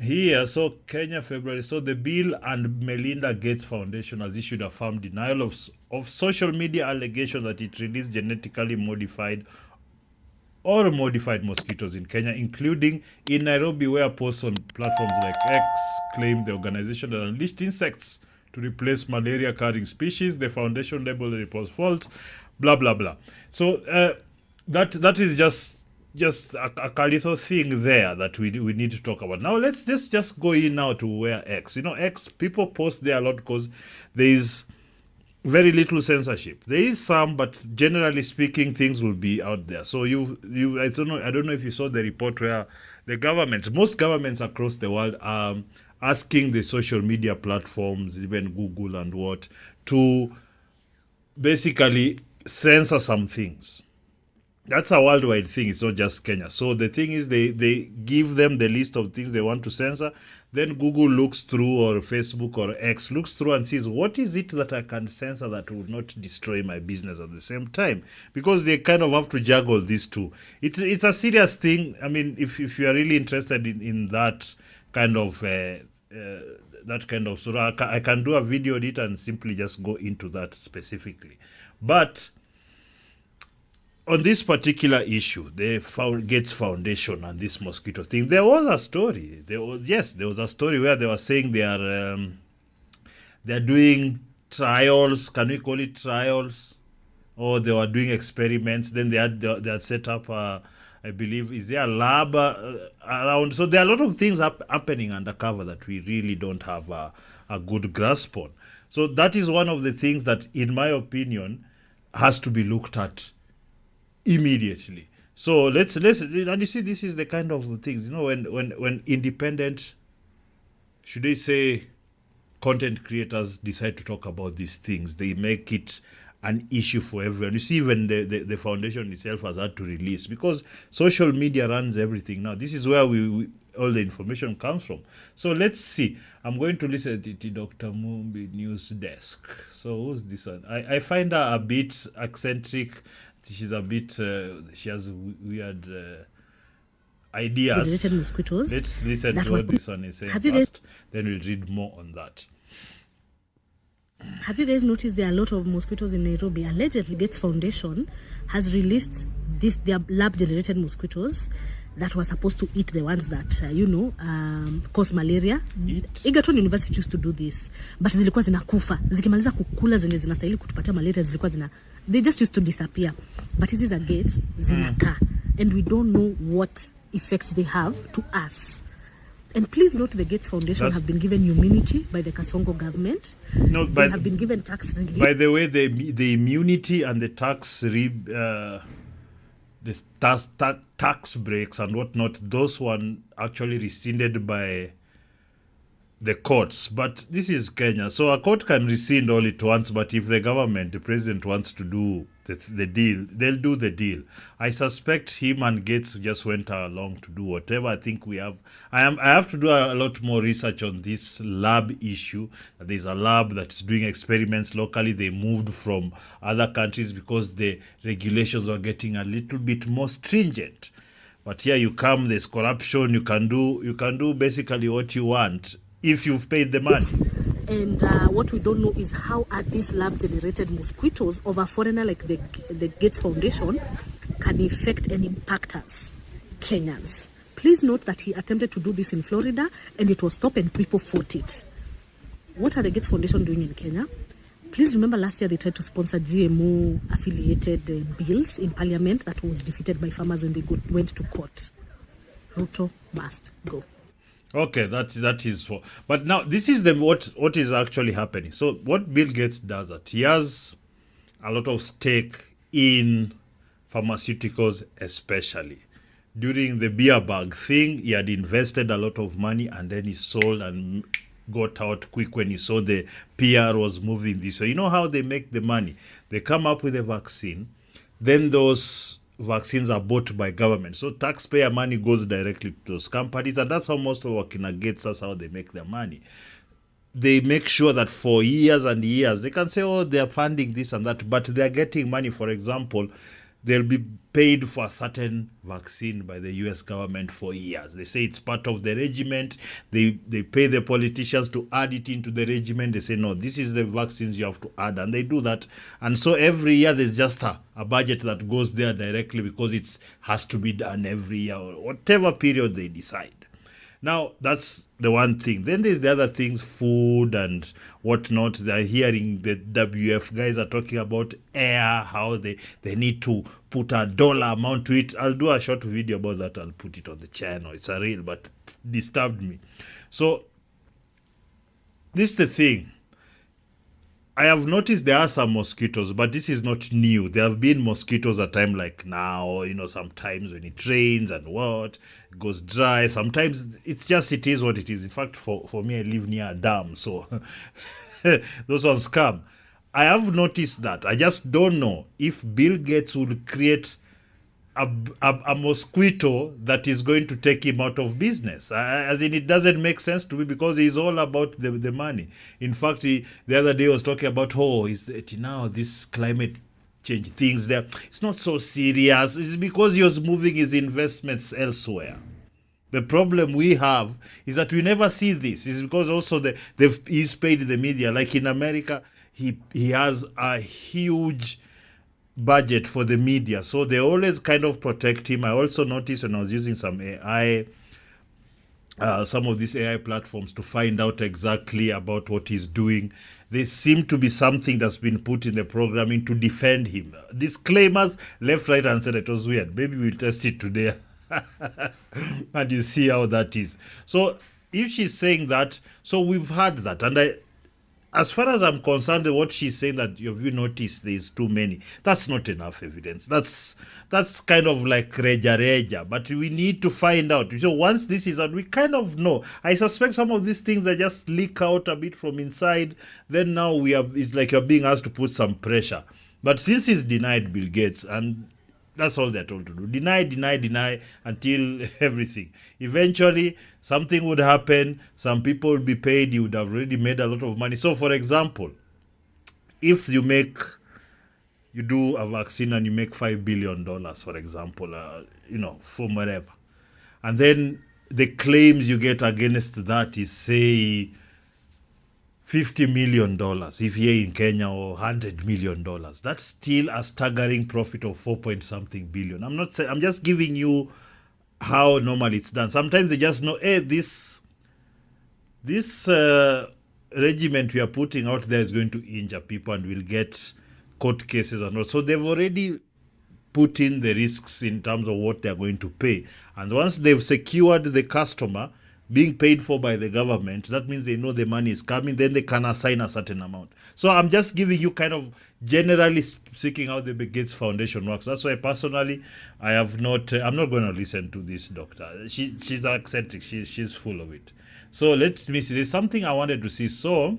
Here, so Kenya, February. So the Bill and Melinda Gates Foundation has issued a firm denial of social media allegation that it released genetically modified mosquitoes in Kenya, including in Nairobi, where posts on platforms like X claim the organization that unleashed insects to replace malaria-carrying species. The foundation labeled the report false, blah blah blah. So that is just a little thing there that we need to talk about. Now let's just go in now to where X. X, people post there a lot because there is very little censorship. There is some, but generally speaking, things will be out there. So I don't know if you saw the report where most governments across the world are asking the social media platforms, even Google and what, to basically censor some things. That's a worldwide thing. It's not just Kenya. So the thing is, they give them the list of things they want to censor. Then Google looks through, or Facebook or X looks through and sees what is it that I can censor that will not destroy my business at the same time, because they kind of have to juggle these two. It's a serious thing. I mean, if you are really interested in that kind of so I can do a video on it and simply just go into that specifically, but on this particular issue, the Gates Foundation and this mosquito thing, there was a story. There was a story where they were saying they are doing trials. Can we call it trials? Or they were doing experiments. Then they had set up, I believe, is there a lab around? So there are a lot of things happening undercover that we really don't have a good grasp on. So that is one of the things that, in my opinion, has to be looked at immediately. So let's and you see, this is the kind of things, when independent, should I say, content creators decide to talk about these things, they make it an issue for everyone. You see, even the foundation itself has had to release, because social media runs everything now. This is where we all the information comes from. So let's see. I'm going to listen to Dr. Mumbi News Desk. So who's this one? I find her a bit eccentric. She's a bit, she has weird ideas. Generated mosquitoes. Let's listen to what this one is saying first, then we'll read more on that. Have you guys noticed there are a lot of mosquitoes in Nairobi? Allegedly, Gates Foundation has released their lab-generated mosquitoes that were supposed to eat the ones that, cause malaria. Egerton University used to do this, but zilikuwa zinakufa. Zikimaliza kukula zenye zinastahili kutupatia malaria zilikuwa they just used to disappear. But these are Gates, zinaka. And we don't know what effects they have to us. And please note, the Gates Foundation have been given immunity by the Kasongo government. No, they have been given tax relief. By the way, the immunity and the tax tax breaks and whatnot, those one actually rescinded by the courts. But this is Kenya, so a court can rescind all it wants, but if the government, the president, wants to do the deal, they'll do the deal. I suspect him and Gates just went along to do whatever. I think I have to do a lot more research on this lab issue. There's a lab that's doing experiments locally. They moved from other countries because the regulations were getting a little bit more stringent. But here you come, there's corruption. You can do basically what you want if you've paid the money. And what we don't know is how are these lab-generated mosquitoes of a foreigner like the Gates Foundation can affect and impact us, Kenyans. Please note that he attempted to do this in Florida and it was stopped and people fought it. What are the Gates Foundation doing in Kenya? Please remember last year they tried to sponsor GMO-affiliated bills in Parliament that was defeated by farmers when they went to court. Ruto must go. Okay, that is for. But now this is what is actually happening. So what Bill Gates does, that he has a lot of stake in pharmaceuticals, especially during the beer bag thing. He had invested a lot of money and then he sold and got out quick when he saw the PR was moving this way. You know how they make the money? They come up with a vaccine, then those vaccines are bought by government, so taxpayer money goes directly to those companies, and that's how most of Wakina Gates, that's how they make their money. They make sure that for years and years they can say, oh, they are funding this and that, but they are getting money. For example, they'll be paid for a certain vaccine by the US government for years. They say it's part of the regiment. They pay the politicians to add it into the regiment. They say, no, this is the vaccines you have to add. And they do that. And so every year there's just a budget that goes there directly because it has to be done every year or whatever period they decide. Now, that's the one thing. Then there's the other things, food and whatnot. They're hearing the WF guys are talking about air, how they need to put a dollar amount to it. I'll do a short video about that. I'll put it on the channel. It's a reel, but it disturbed me. So, this is the thing. I have noticed there are some mosquitoes, but this is not new. There have been mosquitoes at time like now, sometimes when it rains and it goes dry. Sometimes it is what it is. In fact, for me, I live near a dam, so those ones come. I have noticed that. I just don't know if Bill Gates will create a mosquito that is going to take him out of business. As in, it doesn't make sense to me because he's all about the money. In fact, the other day was talking about, now this climate change things there. It's not so serious. It's because he was moving his investments elsewhere. The problem we have is that we never see this. It's because also he's paid the media. Like in America, he has a huge budget for the media, so they always kind of protect him. I also noticed when I was using some AI, some of these AI platforms to find out exactly about what he's doing, there seem to be something that's been put in the programming to defend him. Disclaimers left, right, and center. It was weird. Maybe we'll test it today and you see how that is. So if she's saying that, so we've heard that, and as far as I'm concerned, what she's saying that have you noticed there's too many, that's not enough evidence. That's kind of like reja. But we need to find out. So once this is out, we kind of know. I suspect some of these things that just leak out a bit from inside. Then now it's like you're being asked to put some pressure. But since he's denied Bill Gates, and that's all they're told to do. Deny until everything. Eventually, something would happen. Some people would be paid. You would have already made a lot of money. So, for example, if you do a vaccine and you make $5 billion, for example, from wherever, and then the claims you get against that is, say, $50 million if here in Kenya, or $100 million. That's still a staggering profit of 4-point-something billion. I'm just giving you how normally it's done. Sometimes they just know, this regiment we are putting out there is going to injure people and we'll get court cases and all. So they've already put in the risks in terms of what they're going to pay. And once they've secured the customer being paid for by the government, that means they know the money is coming, then they can assign a certain amount. So I'm just giving you kind of generally speaking how the Bill Gates Foundation works. That's why personally I'm not going to listen to this doctor. She's eccentric. She's full of it. So let me see. There's something I wanted to see. So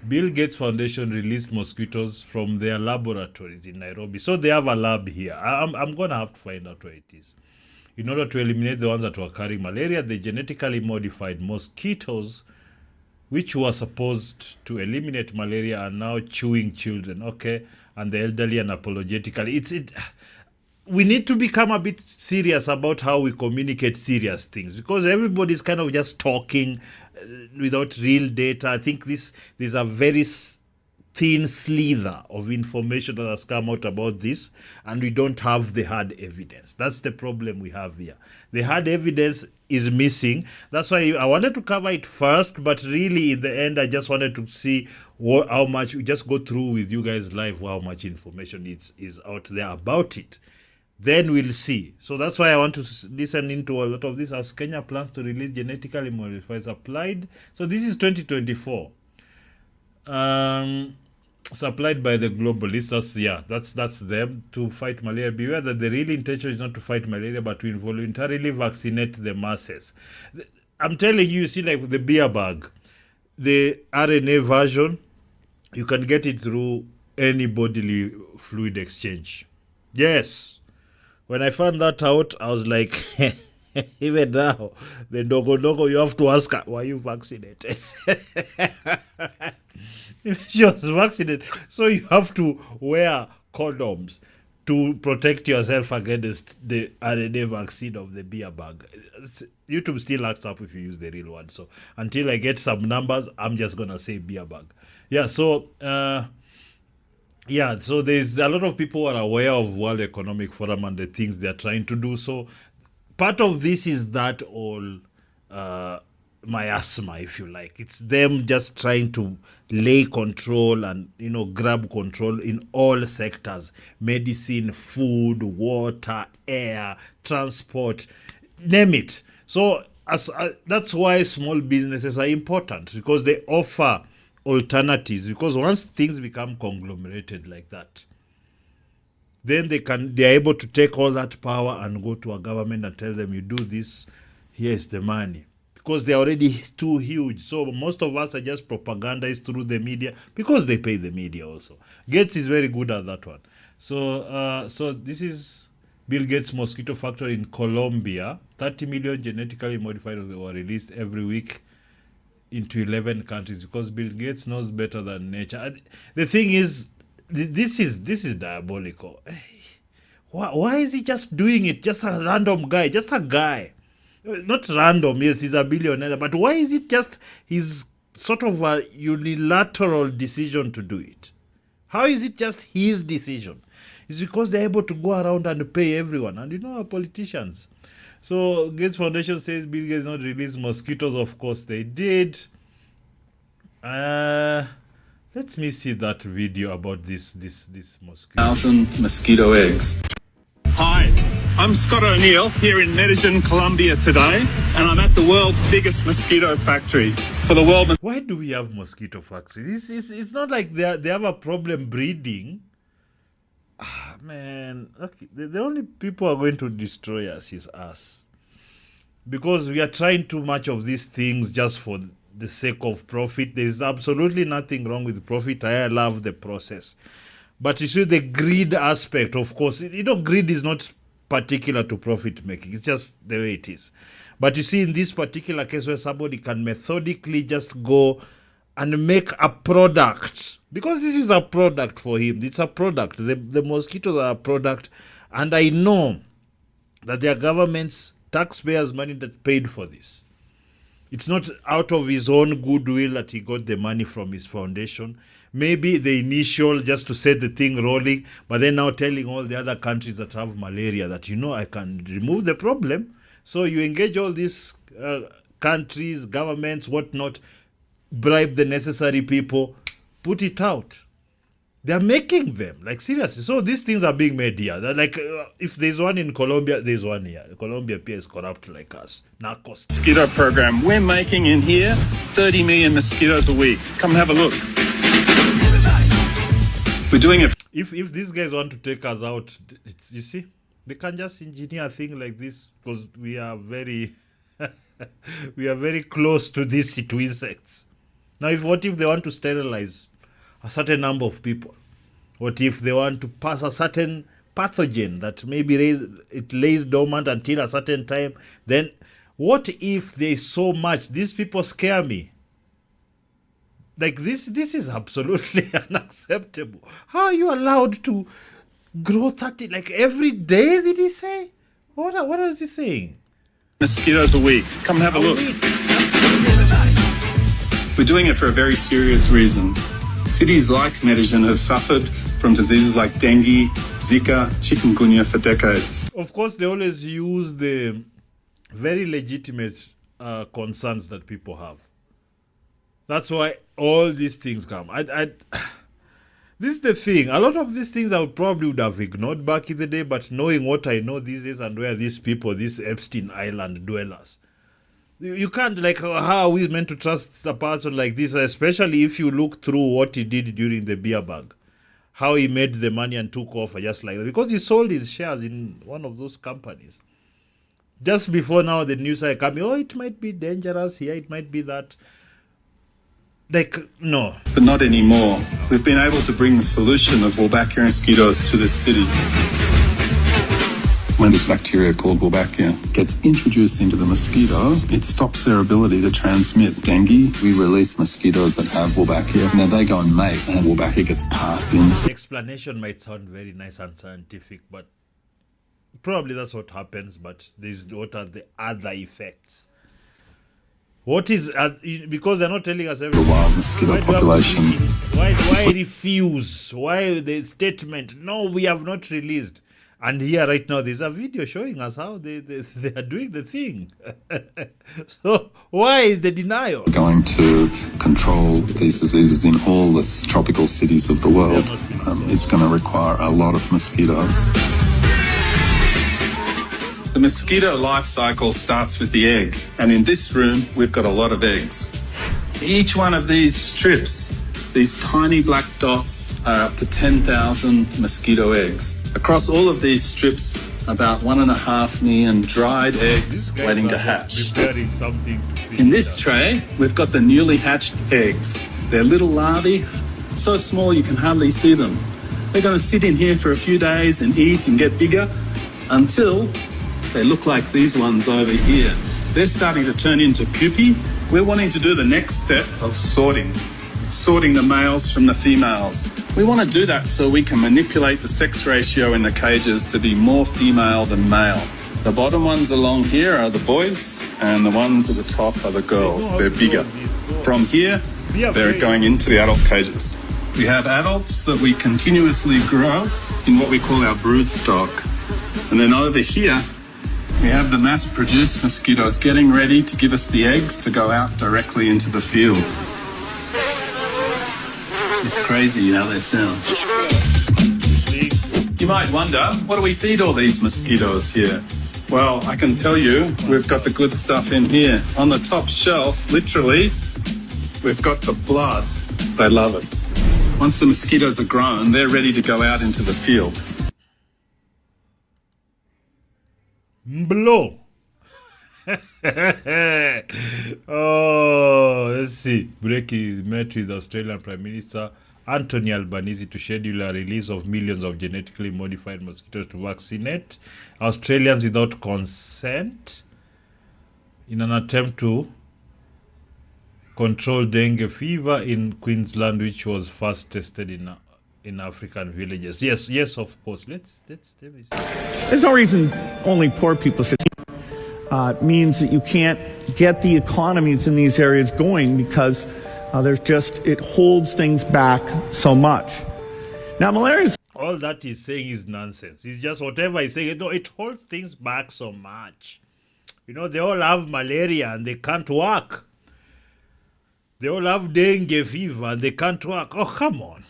Bill Gates Foundation released mosquitoes from their laboratories in Nairobi. So they have a lab here. I'm going to have to find out where it is. In order to eliminate the ones that were carrying malaria, they genetically modified mosquitoes, which were supposed to eliminate malaria, are now chewing children, and the elderly unapologetically. We need to become a bit serious about how we communicate serious things, because everybody's kind of just talking without real data. I think there's a very thin slither of information that has come out about this, and we don't have the hard evidence. That's the problem we have here. The hard evidence is missing. That's why I wanted to cover it first, but really in the end I just wanted to see how much, we just go through with you guys live how much information is out there about it. Then we'll see. So that's why I want to listen into a lot of this, as Kenya plans to release genetically modified applied. So this is 2024. Supplied by the globalists. That's them, to fight malaria. Beware that the real intention is not to fight malaria, but to involuntarily vaccinate the masses. I'm telling you, see, like the beer bag, the RNA version, you can get it through any bodily fluid exchange. Yes. When I found that out, I was like, even now, the dogo, you have to ask her, were you vaccinated? She was vaccinated, so you have to wear condoms. to protect yourself against the RNA vaccine of the beer bug. YouTube still acts up if you use the real one. So until I get some numbers, I'm just gonna say beer bug. Yeah. So so there's a lot of people who are aware of World Economic Forum and the things they're trying to do. So part of this is that all miasma, if you like. It's them just trying to lay control and, grab control in all sectors: medicine, food, water, air, transport, name it. So that's why small businesses are important, because they offer alternatives. Because once things become conglomerated like that, then they're able to take all that power and go to a government and tell them, you do this, here's the money. Because they're already too huge. So most of us are just propagandized through the media, because they pay the media also. Gates is very good at that one. So this is Bill Gates' mosquito factory in Colombia. 30 million genetically modified were released every week into 11 countries, because Bill Gates knows better than nature. The thing is, this is diabolical. Why is he just doing it? Just a random guy, just a guy. Not random, yes, he's a billionaire, but why is it just his sort of a unilateral decision to do it? How is it just his decision? It's because they're able to go around and pay everyone. And our politicians. So Gates Foundation says Bill Gates not released mosquitoes. Of course they did. Let me see that video about this mosquito. 1,000 mosquito eggs. Hi, I'm Scott O'Neill here in Medellin, Colombia today, and I'm at the world's biggest mosquito factory for the world. Why do we have mosquito factories? It's not like they have a problem breeding. Man, okay, the only people who are going to destroy us is us, because we are trying too much of these things just for the sake of profit. There's absolutely nothing wrong with profit. I love the process. But you see, the greed aspect, of course, greed is not particular to profit making. It's just the way it is. But you see, in this particular case where somebody can methodically just go and make a product, because this is a product for him. It's a product. The mosquitoes are a product. And I know that there are governments, taxpayers' money that paid for this. It's not out of his own goodwill that he got the money from his foundation. Maybe the initial, just to set the thing rolling, but then now telling all the other countries that have malaria that, I can remove the problem. So you engage all these countries, governments, whatnot, bribe the necessary people, put it out. They're making them, like, seriously. So these things are being made here. They're like, if there's one in Colombia, there's one here. Colombia is corrupt like us. Narcos. Mosquito program. We're making in here 30 million mosquitoes a week. Come and have a look. We're doing it. If these guys want to take us out, you see, they can just engineer a thing like this, because we are very close to these to insects. Now, what if they want to sterilize a certain number of people? What if they want to pass a certain pathogen that maybe it lays dormant until a certain time? Then what if there's so much? These people scare me. Like, this is absolutely unacceptable. How are you allowed to grow 30, like, every day, did he say? What is he saying? Mosquitoes a week. Come and have a look. We're doing it for a very serious reason. Cities like Medellin have suffered from diseases like dengue, Zika, chikungunya for decades. Of course, they always use the very legitimate concerns that people have. That's why all these things come. This is the thing. A lot of these things I would have ignored back in the day, but knowing what I know these days and where these people, these Epstein Island dwellers, you can't, like, how are we meant to trust a person like this, especially if you look through what he did during the beer bug, how he made the money and took off just like that, because he sold his shares in one of those companies. Just before now, the news are coming, it might be dangerous here, it might be that. Like, no. But not anymore. We've been able to bring the solution of Wolbachia mosquitoes to this city. When this bacteria called Wolbachia gets introduced into the mosquito, it stops their ability to transmit dengue. We release mosquitoes that have Wolbachia, and then they go and mate, and Wolbachia gets passed in. The explanation might sound very nice and scientific, but probably that's what happens. But what are the other effects? What is because they're not telling us everything. The wild mosquito population. Why refuse? Why the statement? No, we have not released. And here right now, there's a video showing us how they are doing the thing. So why is the denial? Going to control these diseases in all the tropical cities of the world. It's going to require a lot of mosquitoes. The mosquito life cycle starts with the egg, and in this room we've got a lot of eggs. Each one of these strips, these tiny black dots, are up to 10,000 mosquito eggs. Across all of these strips, about 1.5 million dried eggs waiting to hatch. In this tray, we've got the newly hatched eggs. They're little larvae, so small you can hardly see them. They're going to sit in here for a few days and eat and get bigger until they look like these ones over here. They're starting to turn into pupae. We're wanting to do the next step of sorting the males from the females. We want to do that so we can manipulate the sex ratio in the cages to be more female than male. The bottom ones along here are the boys, and the ones at the top are the girls. They're bigger. From here, they're going into the adult cages. We have adults that we continuously grow in what we call our brood stock. And then over here, we have the mass-produced mosquitoes getting ready to give us the eggs to go out directly into the field. It's crazy how they sound. You might wonder, what do we feed all these mosquitoes here? Well, I can tell you, we've got the good stuff in here. On the top shelf, literally, we've got the blood. They love it. Once the mosquitoes are grown, they're ready to go out into the field. Blow. Oh, let's see. Breaking met with Australian Prime Minister Anthony Albanese to schedule a release of millions of genetically modified mosquitoes to vaccinate Australians without consent in an attempt to control dengue fever in Queensland, which was first tested in African villages. Yes, of course. Let's There's no reason only poor people should. Means that you can't get the economies in these areas going because it holds things back so much. Now, malaria is... All that he's saying is nonsense. It's just whatever he's saying. No, it holds things back so much. You know, they all have malaria and they can't work. They all have dengue fever and they can't work. Oh, come on.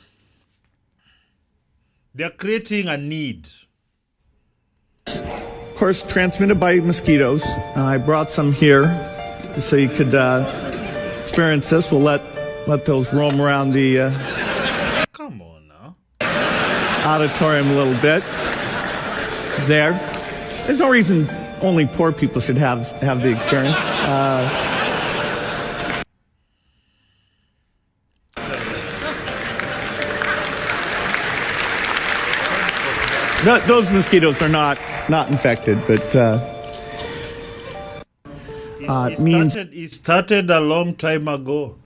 They're creating a need. Of course, transmitted by mosquitoes. I brought some here so you could experience this. We'll let those roam around the Come on now. auditorium a little bit. There. There's no reason only poor people should have the experience. Those mosquitoes are not infected, but it started a long time ago.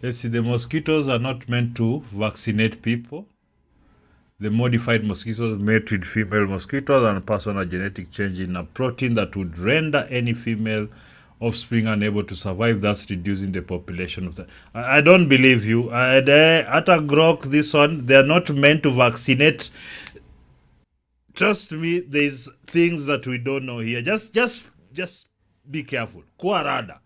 Let's see, the mosquitoes are not meant to vaccinate people. The modified mosquitoes mate with female mosquitoes and pass on a genetic change in a protein that would render any female offspring unable to survive, thus reducing the population of the... I don't believe you. At a grok, this one, they are not meant to vaccinate. Trust me, there's things that we don't know here. Just be careful. Kuarada.